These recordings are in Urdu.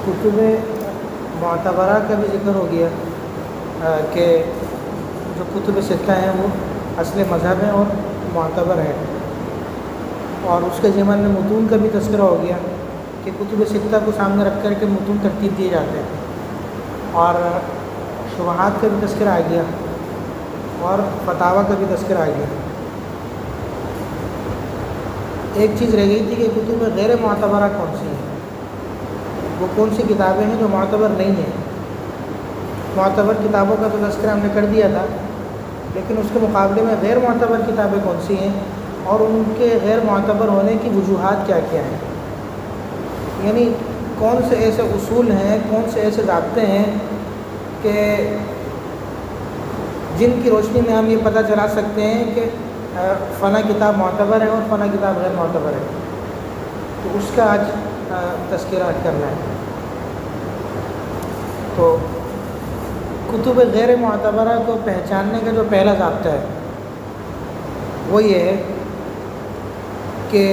کتب معتبرہ کا بھی ذکر ہو گیا کہ جو کتب ستہ ہیں وہ اصل مذہب ہیں اور معتبر ہیں، اور اس کے ضمن میں متون کا بھی تذکرہ ہو گیا کہ کتب ستہ کو سامنے رکھ کر کے متون ترتیب دیے جاتے ہیں، اور شبہات کا بھی تذکرہ آ گیا اور فتاویٰ کا بھی تذکرہ آ گیا۔ ایک چیز رہ گئی تھی کہ کتب غیر معتبرہ کون سی ہیں، وہ کون سی کتابیں ہیں جو معتبر نہیں ہیں۔ معتبر کتابوں کا تو تذکرہ ہم نے کر دیا تھا، لیکن اس کے مقابلے میں غیر معتبر کتابیں کون سی ہیں اور ان کے غیر معتبر ہونے کی وجوہات کیا کیا ہیں، یعنی کون سے ایسے اصول ہیں، کون سے ایسے ضابطے ہیں کہ جن کی روشنی میں ہم یہ پتہ چلا سکتے ہیں کہ فلاں کتاب معتبر ہے اور فلاں کتاب غیر معتبر ہے۔ تو اس کا آج تذکرہ کرنا ہے۔ تو کتب غیر معتبرہ کو پہچاننے کا جو پہلا ضابطہ ہے وہ یہ ہے کہ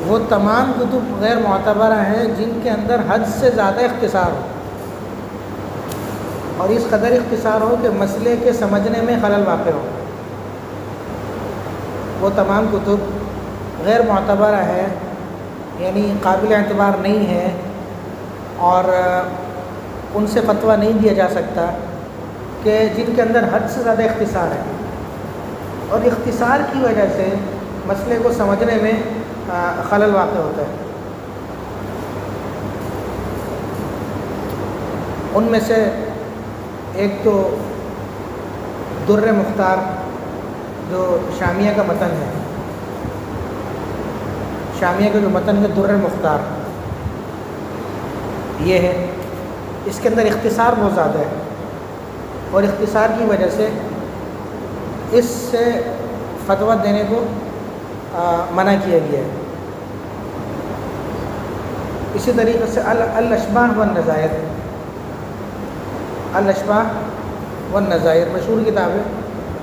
وہ تمام کتب غیر معتبرہ ہیں جن کے اندر حد سے زیادہ اختصار ہو، اور اس قدر اختصار ہو کہ مسئلے کے سمجھنے میں خلل واقع ہو۔ وہ تمام کتب غیر معتبرہ ہے، یعنی قابل اعتبار نہیں ہے، اور ان سے فتویٰ نہیں دیا جا سکتا، کہ جن کے اندر حد سے زیادہ اختصار ہے، اور اختصار کی وجہ سے مسئلے کو سمجھنے میں خلل واقع ہوتا ہے۔ ان میں سے ایک تو در مختار جو شامیہ کا متن ہے، شامیہ کا جو متن ہے در مختار، یہ ہے۔ اس کے اندر اختصار بہت زیادہ ہے، اور اختصار کی وجہ سے اس سے فتویٰ دینے کو منع کیا گیا ہے۔ اسی طریقے سے الاشباح والنظائر، الاشباح والنظائر مشہور کتاب ہے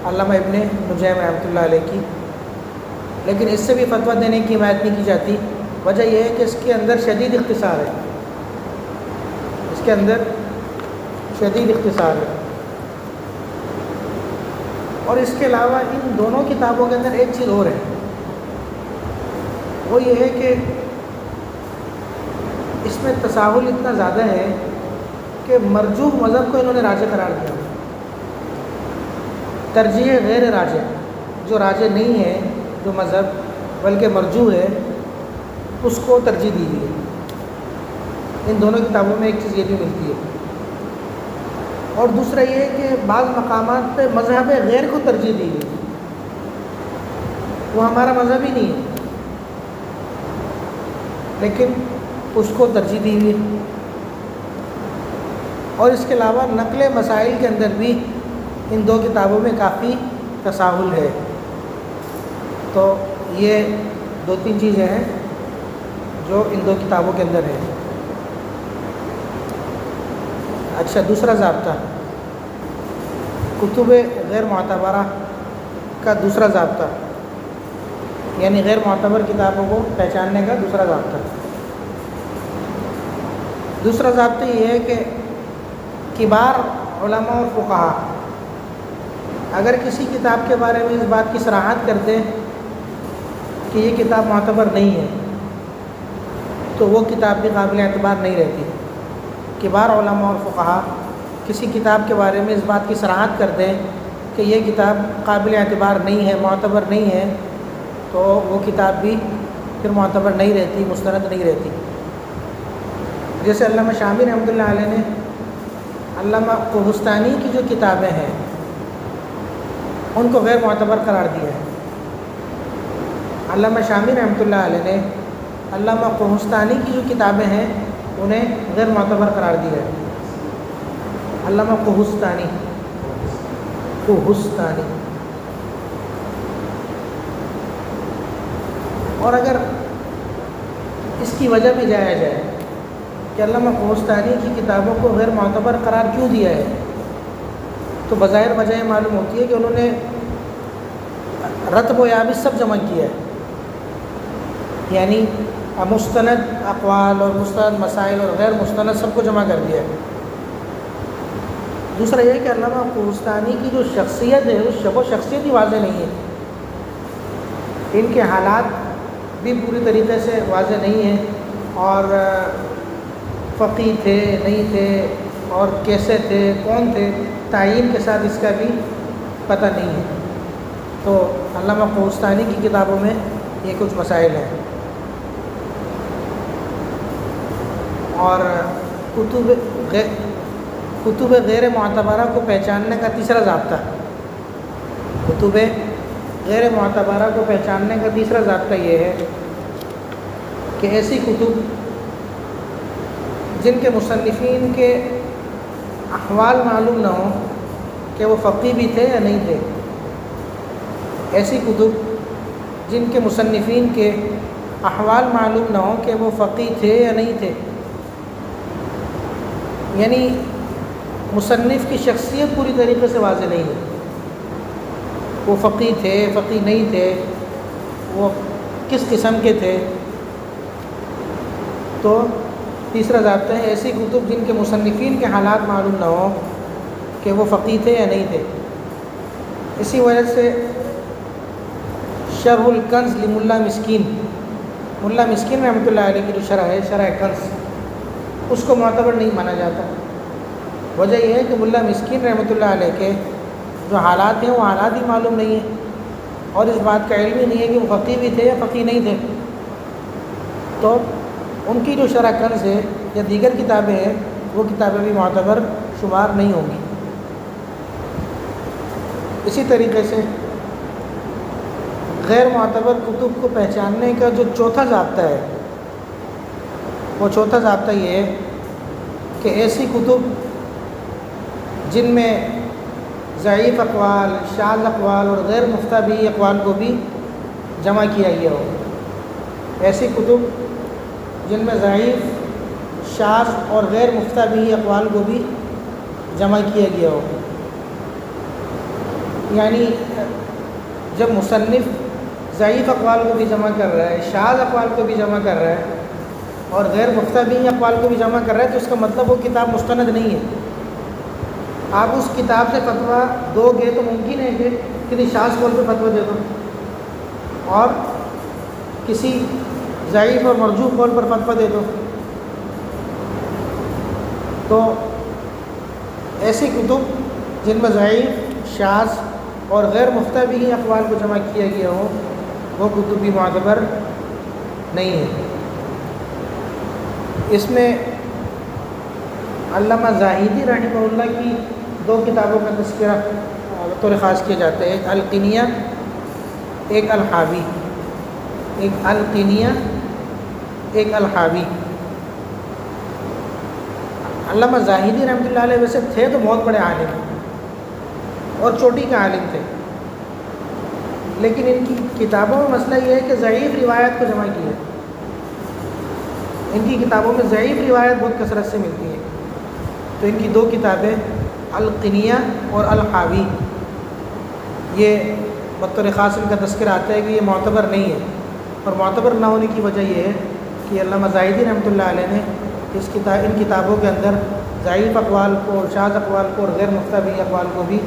علامہ ابن نجیم رحمۃ اللہ علیہ کی، لیکن اس سے بھی فتویٰ دینے کی حمایت نہیں کی جاتی۔ وجہ یہ ہے کہ اس کے اندر شدید اختصار ہے، اس کے اندر شدید اختصار ہے۔ اور اس کے علاوہ ان دونوں کتابوں کے اندر ایک چیز اور ہے، وہ یہ ہے کہ اس میں تساہل اتنا زیادہ ہے کہ مرجوح مذہب کو انہوں نے راجح قرار دیا، ترجیح غیر راجح، جو راجح نہیں ہے جو مذہب بلکہ مرجوح ہے، اس کو ترجیح دی گئی ہے۔ ان دونوں کتابوں میں ایک چیز یہ بھی ملتی ہے، اور دوسرا یہ ہے کہ بعض مقامات پہ مذہب غیر کو ترجیح دی گئی، وہ ہمارا مذہب ہی نہیں ہے لیکن اس کو ترجیح دی ہوئی ہے۔ اور اس کے علاوہ نقل مسائل کے اندر بھی ان دو کتابوں میں کافی تساہل ہے۔ تو یہ دو تین چیزیں ہیں جو ان دو کتابوں کے اندر ہیں۔ اچھا، دوسرا ضابطہ کتب غیر معتبرہ کا دوسرا ضابطہ، یعنی غیر معتبر کتابوں کو پہچاننے کا دوسرا ضابطہ۔ دوسرا ضابطہ یہ ہے کہ کبار علماء اور فقہا اگر کسی کتاب کے بارے میں اس بات کی صراحت کر دیں کہ یہ کتاب معتبر نہیں ہے، تو وہ کتاب بھی قابل اعتبار نہیں رہتی۔ کبار علماء اور فقہا کسی کتاب کے بارے میں اس بات کی صراحت کر دیں کہ یہ کتاب قابل اعتبار نہیں ہے، معتبر نہیں ہے، تو وہ کتاب بھی پھر معتبر نہیں رہتی، مستند نہیں رہتی۔ جیسے علامہ شامی رحمۃ اللہ علیہ نے علامہ قہستانی کی جو کتابیں ہیں ان کو غیر معتبر قرار دیا ہے۔ علامہ شامی رحمۃ اللہ علیہ نے علامہ قہستانی کی جو کتابیں ہیں انہیں غیر معتبر قرار دیا ہے۔ علامہ قہستانی اور اگر اس کی وجہ بھی جایا جائے کہ علامہ قہستانی کی کتابوں کو غیر معتبر قرار کیوں دیا ہے، تو بظاہر وجہ یہ معلوم ہوتی ہے کہ انہوں نے رتب و یابس سب جمع کیا ہے، یعنی مستند اقوال اور مستند مسائل اور غیر مستند سب کو جمع کر دیا ہے۔ دوسرا یہ کہ علامہ قوستانی کی جو شخصیت ہے وہ شخصیت ہی واضح نہیں ہے، ان کے حالات بھی پوری طریقے سے واضح نہیں ہیں، اور فقیہ تھے نہیں تھے اور کیسے تھے کون تھے تعین کے ساتھ اس کا بھی پتہ نہیں ہے۔ تو علامہ قوستانی کی کتابوں میں یہ کچھ مسائل ہیں۔ اور کتب غیر معتبرہ کو پہچاننے کا تیسرا ضابطہ، کتب غیر معتبرہ کو پہچاننے کا تیسرا ضابطہ یہ ہے کہ ایسی کتب جن کے مصنفین کے احوال معلوم نہ ہوں کہ وہ فقیہ بھی تھے یا نہیں تھے، ایسی کتب جن کے مصنفین کے احوال معلوم نہ ہوں کہ وہ فقیہ تھے یا نہیں تھے، یعنی مصنف کی شخصیت پوری طریقے سے واضح نہیں ہے، وہ فقیہ تھے فقیہ نہیں تھے، وہ کس قسم کے تھے۔ تو تیسرا ضابطہ ہے ایسی کتب جن کے مصنفین کے حالات معلوم نہ ہوں کہ وہ فقیہ تھے یا نہیں تھے۔ اسی وجہ سے شرح الکنز لملا مسکین، ملا مسکین رحمۃ اللہ علیہ کی جو شرح ہے شرح کنز، اس کو معتبر نہیں مانا جاتا۔ وجہ یہ ہے کہ ملا مسکین رحمۃ اللہ علیہ کے جو حالات ہیں وہ حالات ہی معلوم نہیں ہیں، اور اس بات کا علم ہی نہیں ہے کہ وہ فقیہ بھی تھے یا فقیہ نہیں تھے، تو ان کی جو شرح کنز ہے یا دیگر کتابیں ہیں وہ کتابیں بھی معتبر شمار نہیں ہوں گی۔ اسی طریقے سے غیر معتبر کتب کو پہچاننے کا جو چوتھا ضابطہ ہے، وہ چوتھا ضابطہ یہ ہے کہ ایسی کتب جن میں ضعیف اقوال، شاذ اقوال اور غیر مفتبی اقوال کو بھی جمع کیا گیا ہو، ایسی کتب جن میں ضعیف، شاذ اور غیر مفتبی اقوال کو بھی جمع کیا گیا ہو۔ یعنی جب مصنف ضعیف اقوال کو بھی جمع کر رہا ہے، شاذ اقوال کو بھی جمع کر رہا ہے اور غیر مفتبی اقوال کو بھی جمع کر رہا ہے، تو اس کا مطلب وہ کتاب مستند نہیں ہے۔ آپ اس کتاب سے فتویٰ دو گے تو ممکن ہے کہ کسی شاذ قول پہ فتویٰ دے دو اور کسی ضعیف اور مرجوح قول پر فتویٰ دے دو۔ تو ایسی کتب جن میں ضعیف، شاذ اور غیر مفتبی اقوال کو جمع کیا گیا ہو وہ کتب بھی معتبر نہیں ہے۔ اس میں علامہ زاہدی رحمہ اللہ کی دو کتابوں کا تذکرہ بطور خاص کیا جاتا ہے، ایک القنیہ ایک الحاوی، ایک القنیہ ایک الحاوی۔ علامہ زاہدی رحمۃ اللہ علیہ ویسے تھے تو بہت بڑے عالم اور چوٹی کے عالم تھے، لیکن ان کی کتابوں میں مسئلہ یہ ہے کہ ضعیف روایت کو جمع کیا ہے۔ ان کی کتابوں میں ضعیف روایت بہت کثرت سے ملتی ہے، تو ان کی دو کتابیں القنیہ اور الحاوی، یہ بطور خاص ان کا تذکرہ آتا ہے کہ یہ معتبر نہیں ہے، اور معتبر نہ ہونے کی وجہ یہ ہے کہ علامہ زاہدی رحمۃ اللہ علیہ نے ان کتابوں کے اندر ضعیف اقوال کو اور شاذ اقوال کو اور غیر مفتبی اقوال کو بھی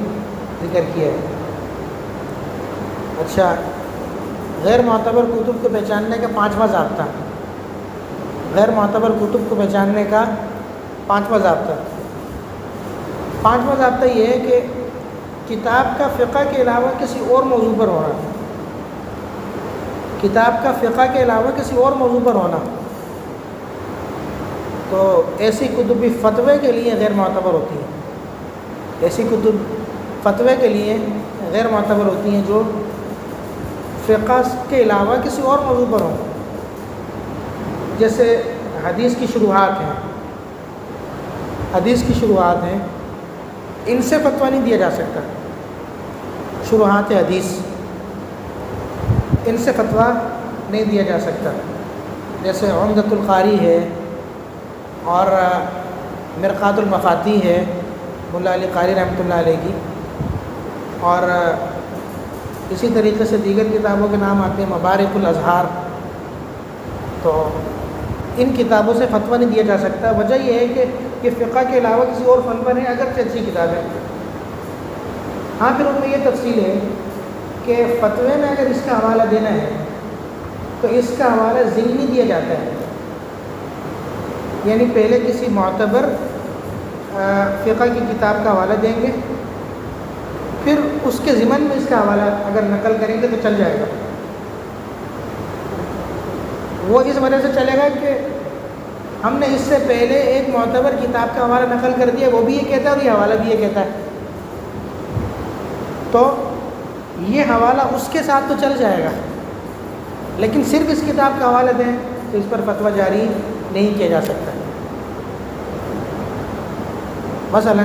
ذکر کیا ہے۔ اچھا، غیر معتبر کتب کو پہچاننے کا پانچواں ضابطہ، غیر معتبر کتب کو پہچاننے کا پانچواں ضابطہ یہ ہے کہ کتاب کا فقہ کے علاوہ کسی اور موضوع پر ہونا، کتاب کا فقہ کے علاوہ کسی اور موضوع پر ہونا، تو ایسی کتب بھی فتوے کے لیے غیر معتبر ہوتی ہیں، ایسی کتب فتوے کے لیے غیر معتبر ہوتی ہیں جو فقہ کے علاوہ کسی اور موضوع پر ہوں، جیسے حدیث کی شروحات ہیں، حدیث کی شروحات ہیں، ان سے فتویٰ نہیں دیا جا سکتا، شروحات حدیث ان سے فتویٰ نہیں دیا جا سکتا، جیسے عمدۃ القاری ہے اور مرقات المفاتیح ہے مولا علی قاری رحمۃ اللہ علیہ کی، اور اسی طریقے سے دیگر کتابوں کے نام آتے ہیں مبارک الاظہار، تو ان کتابوں سے فتویٰ نہیں دیا جا سکتا. وجہ یہ ہے کہ یہ فقہ کے علاوہ کسی اور فن پر ہے اگرچہ اچھی کتاب ہے. ہاں پھر ان میں یہ تفصیل ہے کہ فتوے میں اگر اس کا حوالہ دینا ہے تو اس کا حوالہ ضمنی دیا جاتا ہے، یعنی پہلے کسی معتبر فقہ کی کتاب کا حوالہ دیں گے، پھر اس کے ضمن میں اس کا حوالہ اگر نقل کریں گے تو چل جائے گا. وہ اس وجہ سے چلے گا کہ ہم نے اس سے پہلے ایک معتبر کتاب کا حوالہ نقل کر دیا، وہ بھی یہ کہتا ہے اور یہ حوالہ بھی یہ کہتا ہے، تو یہ حوالہ اس کے ساتھ تو چل جائے گا. لیکن صرف اس کتاب کا حوالہ دیں تو اس پر فتویٰ جاری نہیں کیا جا سکتا. مثلا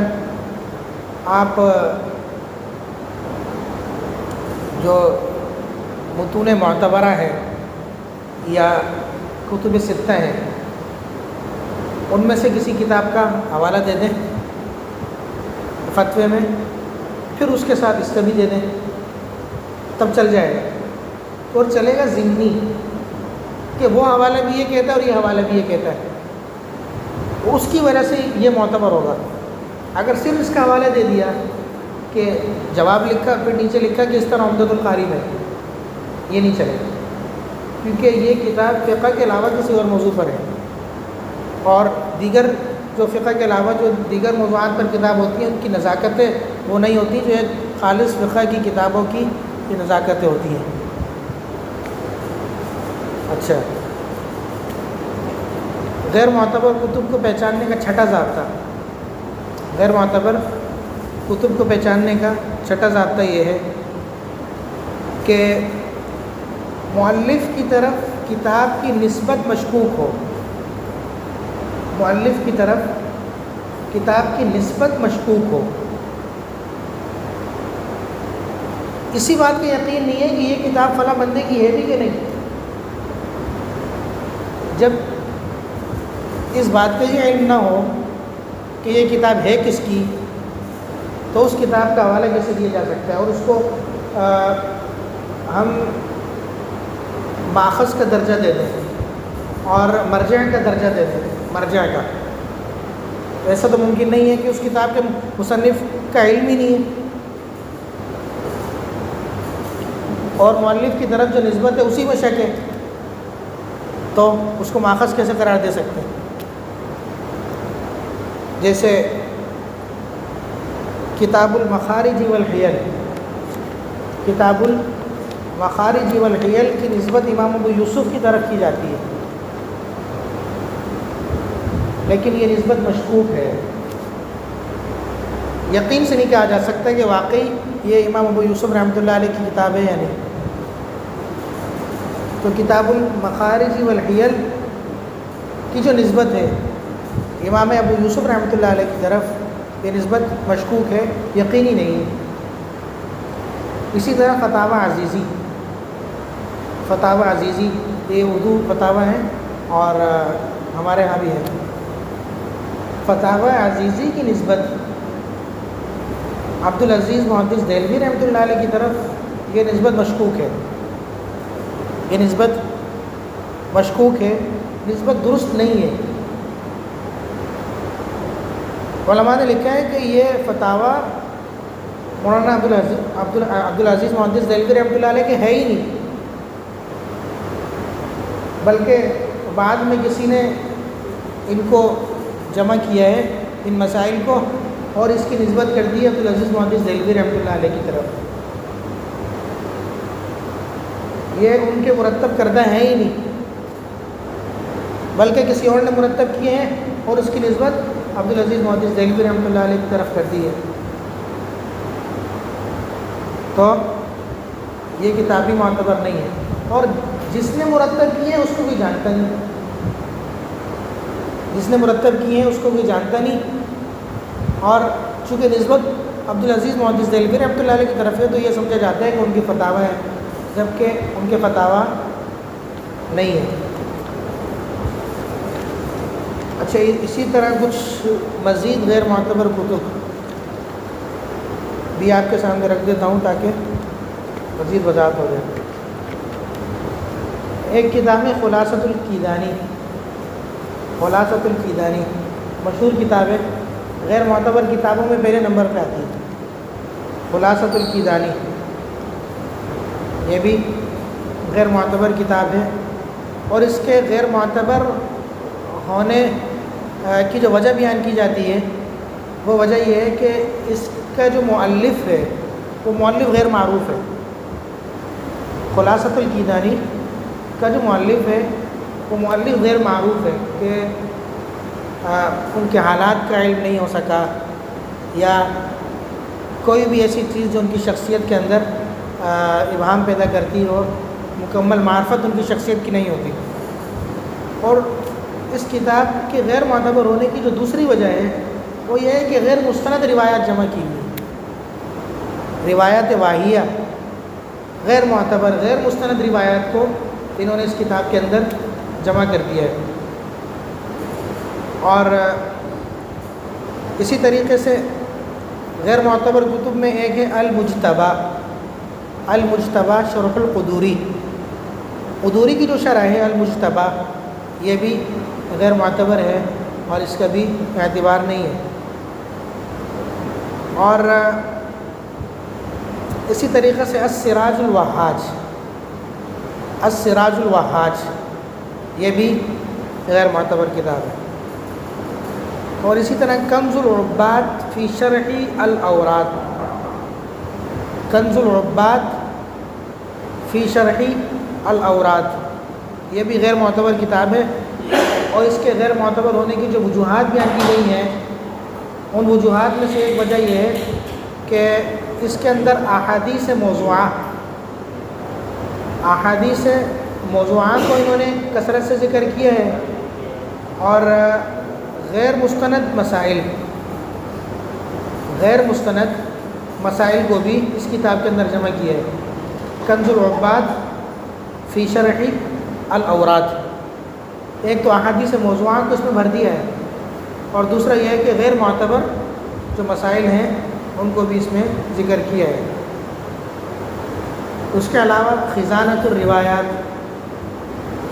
آپ جو متون معتبرہ ہے یا کتب ستہ ہیں ان میں سے کسی کتاب کا حوالہ دے دیں فتوے میں، پھر اس کے ساتھ اس کا بھی دے دیں، تب چل جائے گا. اور چلے گا ضمنی کہ وہ حوالہ بھی یہ کہتا ہے اور یہ حوالہ بھی یہ کہتا ہے، اس کی وجہ سے یہ معتبر ہوگا. اگر صرف اس کا حوالہ دے دیا کہ جواب لکھا پھر نیچے لکھا کہ اس طرح عمدۃ القاری میں، یہ نہیں چلے گا، کیونکہ یہ کتاب فقہ کے علاوہ کسی اور موضوع پر ہے، اور دیگر جو فقہ کے علاوہ جو دیگر موضوعات پر کتاب ہوتی ہیں ان کی نزاکتیں وہ نہیں ہوتی جو ایک خالص فقہ کی کتابوں کی یہ نزاکتیں ہوتی ہیں. اچھا، غیر معتبر کتب کو پہچاننے کا چھٹا ضابطہ، غیر معتبر کتب کو پہچاننے کا چھٹا ضابطہ یہ ہے کہ مؤلف کی طرف کتاب کی نسبت مشکوک ہو. مؤلف کی طرف کتاب کی نسبت مشکوک ہو. اسی بات کا یقین نہیں ہے کہ یہ کتاب فلاں بندے کی ہے بھی کہ نہیں. جب اس بات کا یہ علم نہ ہو کہ یہ کتاب ہے کس کی تو اس کتاب کا حوالہ کیسے دیا جا سکتا ہے، اور اس کو ہم ماخذ کا درجہ دے دیں اور مرجع کا درجہ دے دیں. مرجع کا ایسا تو ممکن نہیں ہے کہ اس کتاب کے مصنف کا علم ہی نہیں ہے، اور مؤلف کی طرف جو نسبت ہے اسی میں شک ہے، تو اس کو ماخذ کیسے قرار دے سکتے ہیں. جیسے کتاب المخارج والحیل، کتاب المخارج والحیل کی نسبت امام ابو یوسف کی طرف کی جاتی ہے، لیکن یہ نسبت مشکوک ہے. یقین سے نہیں کہا جا سکتا کہ واقعی یہ امام ابو یوسف رحمۃ اللہ علیہ کی کتاب ہے یا نہیں. تو کتاب المخارج والحیل کی جو نسبت ہے امام ابو یوسف رحمۃ اللہ علیہ کی طرف، یہ نسبت مشکوک ہے، یقینی نہیں ہے. اسی طرح فتاوی عزیزی، فتاوی عزیزی یہ اردو فتاوی ہیں اور ہمارے ہاں بھی ہے. فتاوی عزیزی کی نسبت عبدالعزیز محدث دہلوی رحمۃ اللہ علیہ کی طرف یہ نسبت مشکوک ہے. یہ نسبت مشکوک ہے، نسبت درست نہیں ہے. علماء نے لکھا ہے کہ یہ فتاوی مولانا عبدالعزیز محدث دہلوی رحمۃ اللہ علیہ کے ہے ہی نہیں، بلکہ بعد میں کسی نے ان کو جمع کیا ہے ان مسائل کو اور اس کی نسبت کر دی عبدالعزیز محدث دہلوی رحمۃ اللہ علیہ کی طرف. یہ ان کے مرتب کردہ ہیں ہی نہیں، بلکہ کسی اور نے مرتب کیے ہیں اور اس کی نسبت عبدالعزیز محدث دہلوی رحمۃ اللہ علیہ کی طرف کر دی ہے. تو یہ کتابی معتبر نہیں ہے، اور جس نے مرتب کیے ہیں اس کو کوئی جانتا نہیں، جس نے مرتب کیے ہیں اس کو کوئی جانتا نہیں. اور چونکہ نسبت عبدالعزیز محدث دہلوی رحمۃ اللہ علیہ کی طرف ہے تو یہ سمجھا جاتا ہے کہ ان کی فتاوی ہے، جبکہ ان کے فتاوی نہیں ہے. اچھا، اسی طرح کچھ مزید غیر معتبر کتب بھی آپ کے سامنے رکھ دیتا ہوں تاکہ مزید وضاحت ہو جائے. ایک کتاب ہے خلاصۃ الکیدانی، خلاصۃ الکیدانی مشہور کتاب ہے، غیر معتبر کتابوں میں پہلے نمبر پہ آتی ہے خلاصۃ الکیدانی، یہ بھی غیر معتبر کتاب ہے۔ اور اس کے غیر معتبر ہونے کی جو وجہ بیان کی جاتی ہے وہ وجہ یہ ہے کہ اس کا جو مؤلف ہے وہ مؤلف غیر معروف ہے۔ خلاصۃ الکیدانی کا جو مؤلف ہے وہ مؤلف غیر معروف ہے کہ ان کے حالات کا علم نہیں ہو سکا، یا کوئی بھی ایسی چیز جو ان کی شخصیت کے اندر ابہام پیدا کرتی ہو، مکمل معرفت ان کی شخصیت کی نہیں ہوتی۔ اور اس کتاب کے غیر معتبر ہونے کی جو دوسری وجہ ہے وہ یہ ہے کہ غیر مستند روایات جمع کی ہوئی، روایات واہیہ غیر معتبر غیر مستند روایات کو انہوں نے اس کتاب کے اندر جمع کر دیا ہے۔ اور اسی طریقے سے غیر معتبر کتب میں ایک ہے المجتبہ، المجتبہ شرح القدوری، قدوری کی جو شرح ہے المجتبہ یہ بھی غیر معتبر ہے اور اس کا بھی اعتبار نہیں ہے۔ اور اسی طریقے سے السراج الوہاج، السراج الوہاج یہ بھی غیر معتبر کتاب ہے۔ اور اسی طرح کنز العباد فی شرح الاوراد، کنز العباد فی شرح الاوراد یہ بھی غیر معتبر کتاب ہے۔ اور اس کے غیر معتبر ہونے کی جو وجوہات بیان کی گئی ہیں ان وجوہات میں سے ایک وجہ یہ ہے کہ اس کے اندر احادیث موضوعہ، احادیث موضوعات کو انہوں نے کثرت سے ذکر کیا ہے، اور غیر مستند مسائل، غیر مستند مسائل کو بھی اس کتاب کے اندر جمع کیا ہے۔ کنز العباد فی شرح الاوراد، ایک تو احادیث موضوعات کو اس میں بھر دیا ہے، اور دوسرا یہ ہے کہ غیر معتبر جو مسائل ہیں ان کو بھی اس میں ذکر کیا ہے۔ اس کے علاوہ خزانۃ الروایات،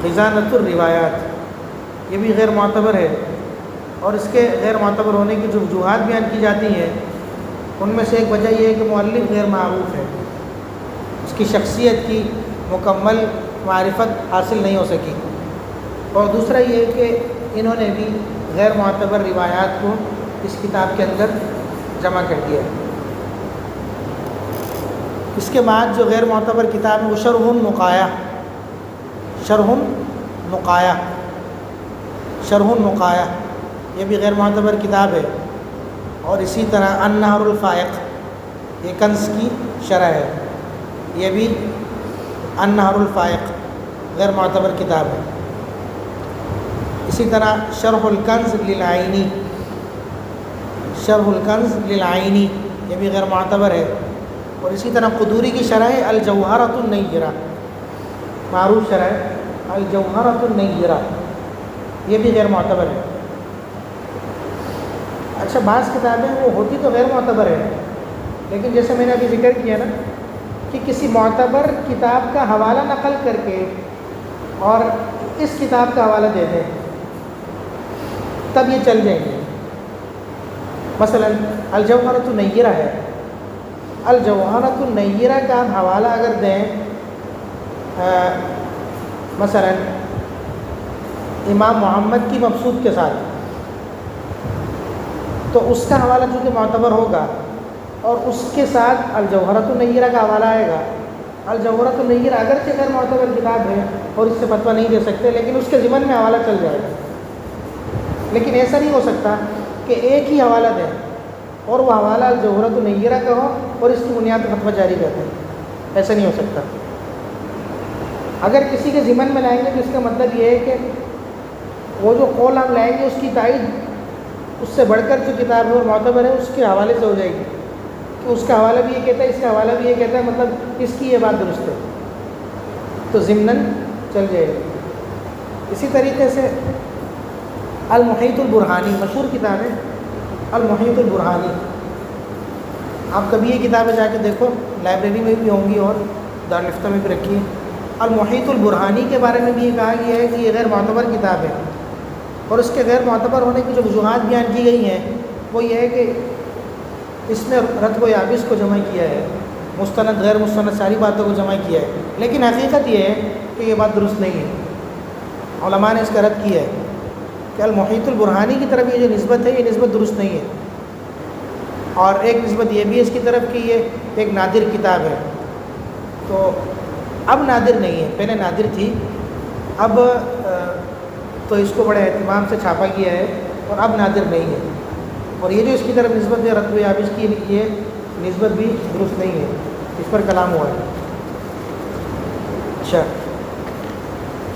خزانۃ الروایات یہ بھی غیر معتبر ہے، اور اس کے غیر معتبر ہونے کی جو وجوہات بیان کی جاتی ہیں ان میں سے ایک وجہ یہ ہے کہ مؤلف غیر معروف ہے، اس کی شخصیت کی مکمل معرفت حاصل نہیں ہو سکی، اور دوسرا یہ ہے کہ انہوں نے بھی غیر معتبر روایات کو اس کتاب کے اندر جمع کر دیا ہے۔ اس کے بعد جو غیر معتبر کتاب ہے وہ شرح النقایہ، شرح النقایہ، شرح النقایہ یہ بھی غیر معتبر کتاب ہے۔ اور اسی طرح النہر الفائق یہ کنز کی شرح ہے، یہ بھی النہر الفائق غیر معتبر کتاب ہے۔ اسی طرح شرح الکنز للعینی، شرح الکنز للعینی یہ بھی غیر معتبر ہے۔ اور اسی طرح قدوری کی شرح ہے الجوہرۃ النیرہ، معروف شرح ہے الجوہرۃ النیرہ، یہ بھی غیر معتبر ہے۔ اچھا، بعض کتابیں وہ ہوتی تو غیر معتبر ہے، لیکن جیسے میں نے ابھی ذکر کیا نا کہ کسی معتبر کتاب کا حوالہ نقل کر کے اور اس کتاب کا حوالہ دے دیں تب یہ چل جائیں گے۔ مثلا الجوہرۃ النیرہ ہے، الجوہرۃ النیرہ کا آپ حوالہ اگر دیں مثلا امام محمد کی مبسوط کے ساتھ، تو اس کا حوالہ چونکہ معتبر ہوگا اور اس کے ساتھ الجوہرۃ النیرہ کا حوالہ آئے گا۔ الجوہرۃ النیرہ اگرچہ غیر معتبر کتاب ہے اور اس سے فتویٰ نہیں دے سکتے، لیکن اس کے ضمن میں حوالہ چل جائے گا۔ لیکن ایسا نہیں ہو سکتا کہ ایک ہی حوالہ دیں اور وہ حوالہ الجوہرۃ النیرہ کا ہو اور اس کی بنیاد پر فتویٰ جاری کر دیں، ایسا نہیں ہو سکتا۔ اگر کسی کے ضمن میں لائیں گے تو اس کا مطلب یہ ہے کہ وہ جو قول ہم لائیں گے اس کی تائید اس سے بڑھ کر جو کتاب ہے اور معتبر ہے اس کے حوالے سے ہو جائے گی، کہ اس کا حوالہ بھی یہ کہتا ہے، اس کا حوالہ بھی یہ کہتا ہے، مطلب اس کی یہ بات درست ہے، تو ضمناً چل جائے گی۔ اسی طریقے سے المحیط البرہانی مشہور کتاب ہے، المحیط البرہانی، آپ کبھی یہ کتابیں جا کے دیکھو، لائبریری میں بھی ہوں گی اور دارالفتہ میں بھی رکھی ہے۔ المحیط البرہانی کے بارے میں بھی یہ کہا گیا ہے کہ یہ غیر معتبر کتاب ہے، اور اس کے غیر معتبر ہونے کی جو وجوہات بیان کی گئی ہیں وہ یہ ہے کہ اس نے رتب و یابس کو جمع کیا ہے، مستند غیر مستند ساری باتوں کو جمع کیا ہے، لیکن حقیقت یہ ہے کہ یہ بات درست نہیں ہے۔ علماء نے اس کا رد کیا ہے کہ المحیط البرہانی کی طرف یہ جو نسبت ہے یہ نسبت درست نہیں ہے، اور ایک نسبت یہ بھی ہے اس کی طرف کہ یہ ایک نادر کتاب ہے، تو اب نادر نہیں ہے، پہلے نادر تھی، اب تو اس کو بڑے اہتمام سے چھاپا گیا ہے اور اب نادر نہیں ہے، اور یہ جو اس کی طرف نسبت ہے رتب و یابس کی، یہ نسبت بھی درست نہیں ہے، اس پر کلام ہوا ہے۔ اچھا،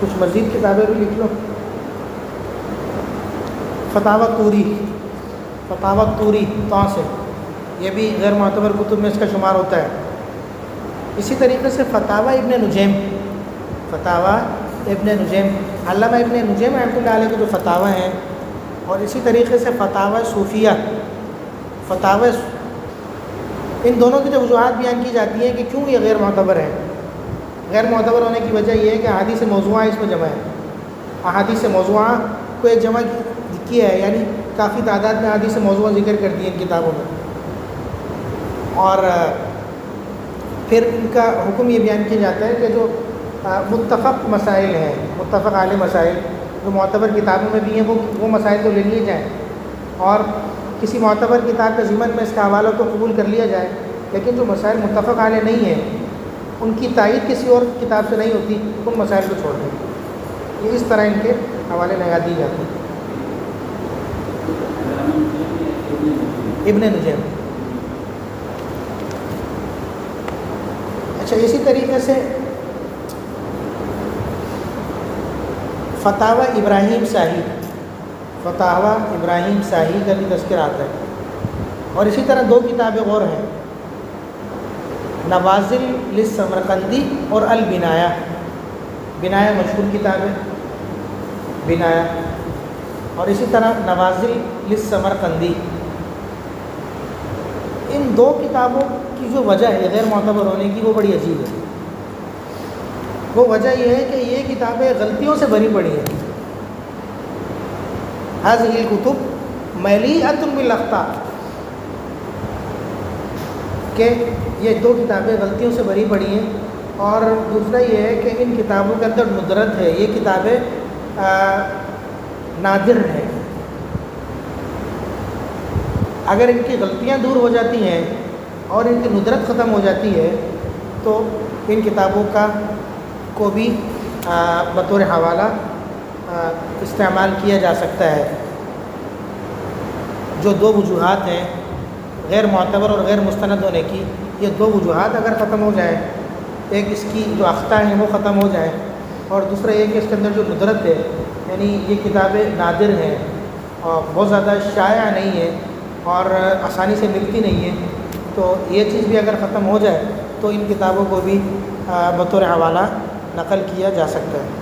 کچھ مزید کتابیں بھی لکھ لو۔ فتاوی طوری، فتاوی طوری سے یہ بھی غیر معتبر کتب میں اس کا شمار ہوتا ہے۔ اسی طریقے سے فتاوی ابن نجیم، فتاوی ابن نجیم، علامہ ابن نجیم رحمۃ اللہ علیہ کے جو فتاوی ہیں، اور اسی طریقے سے فتاوی صوفیہ، فتاوی، ان دونوں کی جو وجوہات بیان کی جاتی ہیں کہ کیوں یہ غیر معتبر ہے۔ غیر معتبر ہونے کی وجہ یہ ہے کہ احادیث موضوعہ اس میں جمع ہے، احادیث موضوعہ کو ایک جمع کیا ہے، یعنی کافی تعداد میں احادیث موضوعہ ذکر کر دی ان کتابوں میں، اور پھر ان کا حکم یہ بیان کیا جاتا ہے کہ جو متفق مسائل ہیں، متفق علیہ مسائل جو معتبر کتابوں میں بھی ہیں، وہ مسائل تو لے لیے جائیں، اور کسی معتبر کتاب کے ضمن میں اس کا حوالہ تو قبول کر لیا جائے، لیکن جو مسائل متفق علیہ نہیں ہیں ان کی تائید کسی اور کتاب سے نہیں ہوتی، ان مسائل کو چھوڑ دیں۔ یہ اس طرح ان کے حوالے لگا دی جاتے ہیں۔ ابن نجیم۔ اچھا، اسی طریقے سے فتاوی ابراہیم شاہی، فتاوی ابراہیم شاہی کا بھی تذکرہ آتا ہے، اور اسی طرح دو کتابیں اور ہیں، نوازل للسمرقندی اور البنایہ، بنایہ مشہور کتاب ہے، بنایہ، اور اسی طرح نوازل للسمرقندی۔ ان دو کتابوں کی جو وجہ ہے غیر معتبر ہونے کی وہ بڑی عجیب ہے۔ وہ وجہ یہ ہے کہ یہ کتابیں غلطیوں سے بھری پڑی ہیں۔ هذه الكتب ملیئۃ بالاخطاء، کہ یہ دو کتابیں غلطیوں سے بھری پڑی ہیں، اور دوسرا یہ ہے کہ ان کتابوں کے اندر ندرت ہے، یہ کتابیں نادر ہیں۔ اگر ان کی غلطیاں دور ہو جاتی ہیں اور ان کی ندرت ختم ہو جاتی ہے تو ان کتابوں کو بھی بطور حوالہ استعمال کیا جا سکتا ہے۔ جو دو وجوہات ہیں غیر معتبر اور غیر مستند ہونے کی، یہ دو وجوہات اگر ختم ہو جائیں، ایک اس کی جو اخطاء ہیں وہ ختم ہو جائیں، اور دوسرا یہ کہ اس کے اندر جو ندرت ہے، یعنی یہ کتابیں نادر ہیں اور بہت زیادہ شائع نہیں ہیں اور آسانی سے ملتی نہیں ہیں، تو یہ چیز بھی اگر ختم ہو جائے تو ان کتابوں کو بھی بطور حوالہ نقل کیا جا سکتا ہے۔